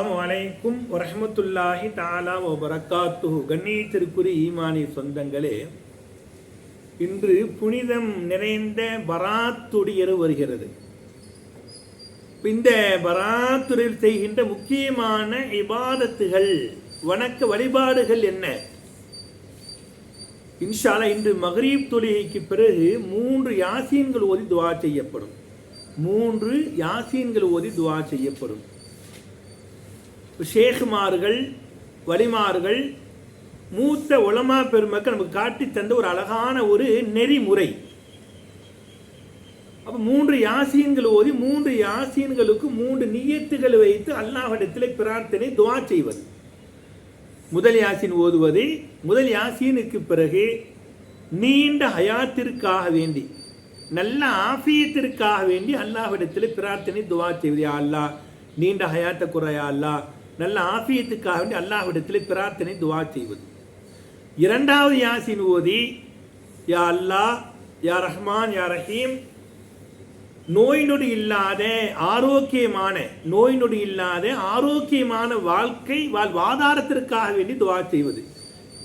அஸ்ஸலாமு அலைக்கும் வரஹ்மத்துல்லாஹி தஆலா வபரகாத்துஹு. கண்ணியத்திற்குரிய ஈமானி சொந்தங்களே, இன்று புனிதம் நிறைந்த பராத்துடைய வருகிறது. இந்த பராத்துரில் செய்கின்ற முக்கியமான இபாதத்துகள், வணக்க வழிபாடுகள் என்ன? இன்ஷா அல்லாஹ் இன்று மக்ரீப் தொழுகைக்கு பிறகு 3 யாசீன்கள் ஓதி துஆ செய்யப்படும். 3 யாசீன்கள் ஓதி துஆ செய்யப்படும். ஷேகுமார்கள், வலிமார்கள், மூத்த உலமா பெருமக்கள் நமக்கு காட்டி தந்த ஒரு அழகான ஒரு நெறிமுறை. அப்போ 3 யாசீன்கள் ஓதி 3 யாசீன்களுக்கு 3 நியத்துகள் வைத்து அல்லாஹ்விடத்தில் பிரார்த்தனை துஆ செய்வது. முதல் யாசீன் ஓதுவது, முதல் யாசீனுக்கு பிறகு நீண்ட ஹயாத்திற்காக வேண்டி, நல்ல ஆஃபியத்திற்காக வேண்டி அல்லாஹ்விடத்தில் பிரார்த்தனை துஆ செய்வது. யா அல்லாஹ், நீண்ட ஹயாத்தை குறையா அல்லாஹ், நல்ல ஆஃபியத்துக்காக வேண்டி அல்லாஹ்விடத்தில் பிரார்த்தனை துஆ செய்வது. இரண்டாவது யாசீன் ஓதி, யா அல்லாஹ், யா ரஹ்மான், யா ரஹீம், நோய் நொடி இல்லாத ஆரோக்கியமான வாழ்க்கை வாழ்வாதாரத்திற்காக வேண்டி துஆ செய்வது.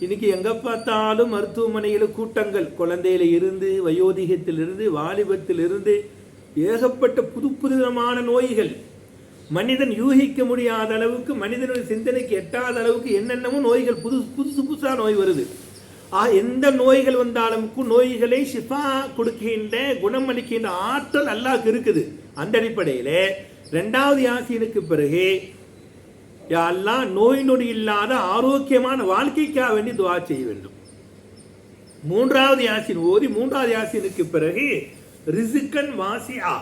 இன்னைக்கு எங்க பார்த்தாலும் மருத்துவமனையில் கூட்டங்கள், குழந்தையில இருந்து, வயோதிகத்திலிருந்து, வாலிபத்திலிருந்து ஏகப்பட்ட புதுவிதமான நோய்கள். மனிதன் யூகிக்க முடியாத அளவுக்கு, மனிதனுடைய சிந்தனைக்கு எட்டாத அளவுக்கு என்னென்னமோ நோய்கள், புதுசா நோய் வருது. எந்த நோய்கள் வந்தாலும் நோய்களை ஷிஃபா கொடுக்கின்ற, குணமளிக்கின்ற ஆற்றல் அல்லாஹ்க்கு இருக்குது. அந்த அடிப்படையில் இரண்டாவது யாசீனுக்கு பிறகு யா அல்லாஹ், நோய் நொடி இல்லாத ஆரோக்கியமான வாழ்க்கைக்காக வேண்டி துஆ செய்ய வேண்டும். மூன்றாவது யாசீன் ஓதி, மூன்றாவது யாசீனுக்கு பிறகு ரிஸ்கன் வாசிஆ,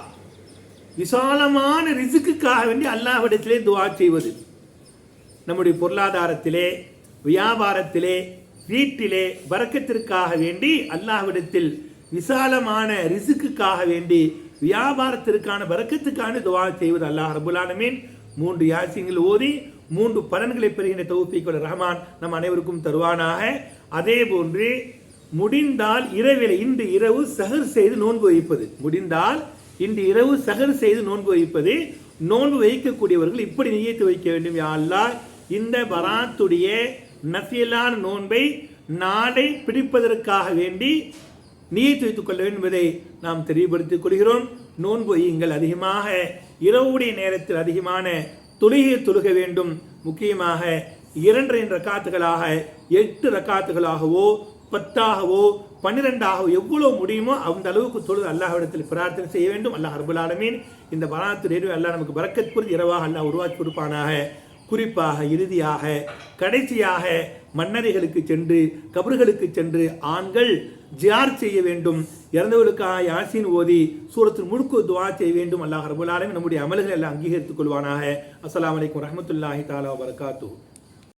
விசாலமான ரிஸ்க்குக்காக வேண்டி அல்லாஹ்விடத்திலே துஆ செய்வது. நம்முடைய பொருளாதாரத்திலே, வியாபாரத்திலே, வீட்டிலே பரக்கத்திற்காக வேண்டி அல்லாஹ்விடத்தில் விசாலமான ரிஸ்க்குக்காக வேண்டி, வியாபாரத்திற்கான பரக்கத்துக்கான துஆ செய்வது. அல்லாஹ் ரப்பல் ஆலமீன் 3 யாசீன்கள் ஓதி 3 பலன்களை பெறுகின்ற தௌஃபீக் வல்ல ரஹ்மான் நம் அனைவருக்கும் தருவானாக. அதே போன்று முடிந்தால் இரவிலே, இன்று இரவு சஹர் செய்து நோன்பு வைப்பது. முடிந்தால் இன்று இரவு சஹர் செய்து நோன்பு வைப்பது. நோன்பு வைக்கக்கூடியவர்கள் இப்படி நியத்து வைக்க வேண்டும். யா அல்லாஹ், இந்த பராத்துடைய நஃபிலான நோன்பை நாளை பிடிப்பதற்காக வேண்டி நியத்து வைத்துக் கொள்ள வேண்டும் என்பதை நாம் தெளிவுபடுத்திக் கொள்கிறோம். நோன்பு வையுங்கள். அதிகமாக இரவுடைய நேரத்தில் அதிகமான தொழுக வேண்டும். முக்கியமாக 2 ரக்காத்துகளாக, 8 ரக்காத்துகளாகவோ, 10ஆகவோ, 12ஆகவோ எவ்வளவு முடியுமோ அந்த அளவுக்கு தொழுது அல்லாஹ்விடத்தில் பிரார்த்தனை செய்ய வேண்டும். அல்லாஹ் ரப்பல் ஆலமீன் இந்த பராத்து நேரம் அல்லாஹ் நமக்கு பரக்கத் புரிந்து இரவாக அல்லாஹ் உருவாக்கி கொடுப்பானாக. குறிப்பாக, இறுதியாக, கடைசியாக மன்னரைகளுக்கு சென்று, கபர்களுக்கு சென்று ஆண்கள் ஜியார் செய்ய வேண்டும். இறந்தவர்களுக்காக யாசீன் ஓதி சூரத்துல் முல்க் துஆ செய்ய வேண்டும். அல்லாஹ் ரப்பல் ஆலமீன் நம்முடைய அமல்களை எல்லாம் அங்கீகரித்துக் கொள்வானாக. அஸ்ஸலாமு அலைக்கும் வரஹ்மத்துல்லாஹி தஆலா வபரகாத்துஹு.